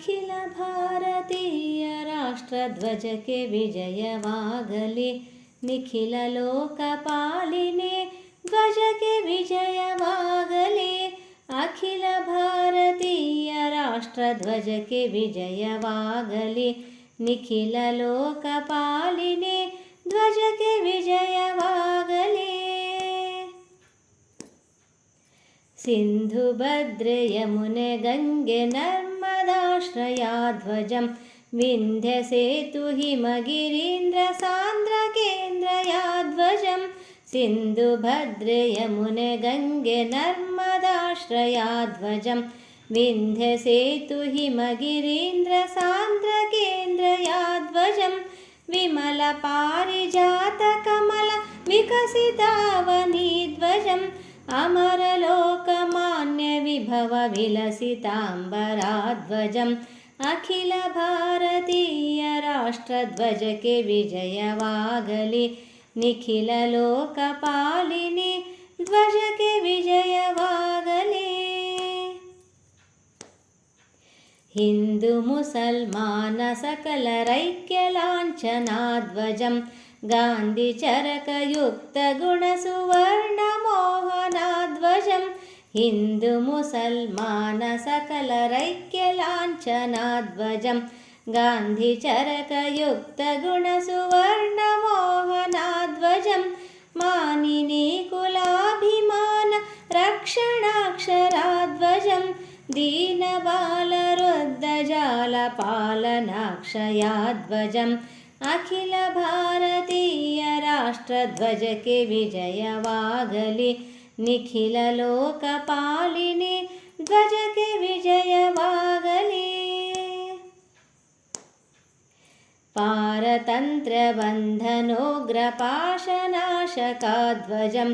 ಅಖಿಲ ಭಾರತೀಯ ರಾಷ್ಟ್ರಧ್ವಜಕ್ಕೆ ವಿಜಯವಾಗಲಿ, ನಿಖಿಲ ಲೋಕಪಾಲಿನೇ ಧ್ವಜಕ್ಕೆ ವಿಜಯವಾಗಲಿ. ಅಖಿಲ ಭಾರತೀಯ ರಾಷ್ಟ್ರಧ್ವಜಕ್ಕೆ ವಿಜಯವಾಗಲಿ, ನಿಖಿಲ ಲೋಕಪಾಲಿನೇ ಧ್ವಜಕ್ಕೆ ವಿಜಯವಾಗಲಿ. ಸಿಂಧು ಭದ್ರೆ ಯಮುನೆ ಗಂಗೆ ನರ್ಮದಾಶ್ರಯಾ ಧ್ವಜಂ, ವಿಂಧ್ಯ ಸೇತು ಹಿಮಗಿರೀಂದ್ರ ಸಾಂದ್ರ ಕೇಂದ್ರಯಾ ಧ್ವಜಂ. ಸಿಂಧು ಭದ್ರೆ ಯಮುನೆ ಗಂಗೆ ನರ್ಮದಾಶ್ರಯಾ ಧ್ವಜಂ, ವಿಂಧ್ಯ ಸೇತು ಹಿಮಗಿರೀಂದ್ರ ಸಾಂದ್ರ ಕೇಂದ್ರಯಾ ಧ್ವಜಂ. ವಿಮಲ ಪಾರಿಜಾತ ಕಮಲ ವಿಕಸಿತಾವನಿ ಧ್ವಜಂ, ಅಮರ ಲೋಕಮಾನ್ಯ ವಿಭವ ವಿಲಸಿತಾಂಬರಾಧ್ವಜಂ. ಅಖಿಲ ಭಾರತೀಯ ರಾಷ್ಟ್ರಧ್ವಜಕ್ಕೆ ವಿಜಯವಾಗಲಿ, ನಿಖಿಲ ಲೋಕಪಾಲಿನಿ ಧ್ವಜಕ್ಕೆ ವಿಜಯವಾಗಲಿ. ಹಿಂದೂ ಮುಸಲ್ಮಾನ ಸಕಲರೈಕ್ಯ ಲಾಂಛನಾಧ್ವಜಂ, ಗಾಂಧಿ ಚರಕಯುಕ್ತ ಗುಣ ಸುವರ್ಣ ಮೋಹನಾಧ್ವಜಂ. ಹಿಂದೂ ಮುಸಲ್ಮಾನ ಸಕಲರೈಕ್ಯ ಲಾಂಛನಾಧ್ವಜಂ, ಗಾಂಧಿ ಚರಕಯುಕ್ತ ಗುಣ ಸುವರ್ಣ ಮೋಹನಾಧ್ವಜಂ. ಮಾನಿನಿ ಕುಲಾಭಿಮಾನ ರಕ್ಷಣಾಕ್ಷರಾಧ್ವಜಂ, ದೀನಬಾಲವೃದ್ಧ ಜಾಲ ಪಾಲನಾಕ್ಷಯಾಧ್ವಜಂ. ಅಖಿಲ ಭಾರತೀಯ ರಾಷ್ಟ್ರಧ್ವಜಕ್ಕೆ ವಿಜಯವಾಗಲಿ, ನಿಖಿಲ ಲೋಕಪಾಲಿನಿ ಧ್ವಜಕ್ಕೆ ವಿಜಯವಾಗಲಿ. ಪಾರತಂತ್ರ್ಯ ಬಂಧನೋಗ್ರ ಪಾಶನಾಶಕಾಧ್ವಜಂ,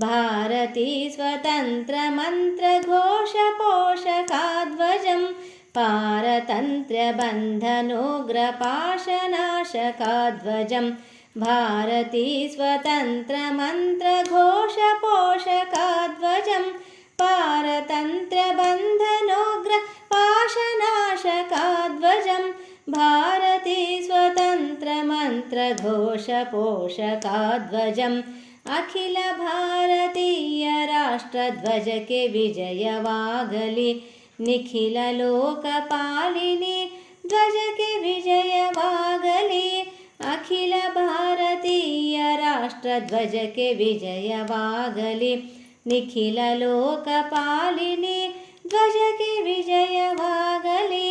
ಭಾರತೀ ಸ್ವತಂತ್ರ ಮಂತ್ರ ಘೋಷ ಪೋಷಕಾಧ್ವಜಂ. ಪಾರತಂತ್ರ್ಯ ಬಂಧನೋಗ್ರ ಪಾಶನಾಶಕಾಧ್ವಜಂ, ಭಾರತೀ ಸ್ವತಂತ್ರ ಮಂತ್ರ ಘೋಷ ಪೋಷಕಾಧ್ವಜಂ. ಪಾರತಂತ್ರ್ಯ ಬಂಧನೋಗ್ರ ಪಾಶನಾಶಕಾಧ್ವಜಂ, ಭಾರತೀ ಸ್ವತಂತ್ರ ಮಂತ್ರ ಘೋಷ ಪೋಷಕಾಧ್ವಜಂ. ಅಖಿಲ ಭಾರತೀಯ ರಾಷ್ಟ್ರಧ್ವಜಕ್ಕೆ ವಿಜಯವಾಗಲಿ, ನಿಖಿಲ ಲೋಕಪಾಲಿನಿ ಧ್ವಜಕ್ಕೆ ವಿಜಯವಾಗಲಿ. ಅಖಿಲ ಭಾರತೀಯ ರಾಷ್ಟ್ರಧ್ವಜಕ್ಕೆ ವಿಜಯವಾಗಲಿ, ನಿಖಿಲ ಲೋಕಪಾಲಿನಿ ಧ್ವಜಕ್ಕೆ ವಿಜಯವಾಗಲಿ.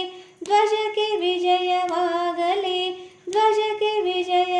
ಧ್ವಜಕ್ಕೆ ವಿಜಯವಾಗಲಿ, ಧ್ವಜಕ್ಕೆ ವಿಜಯ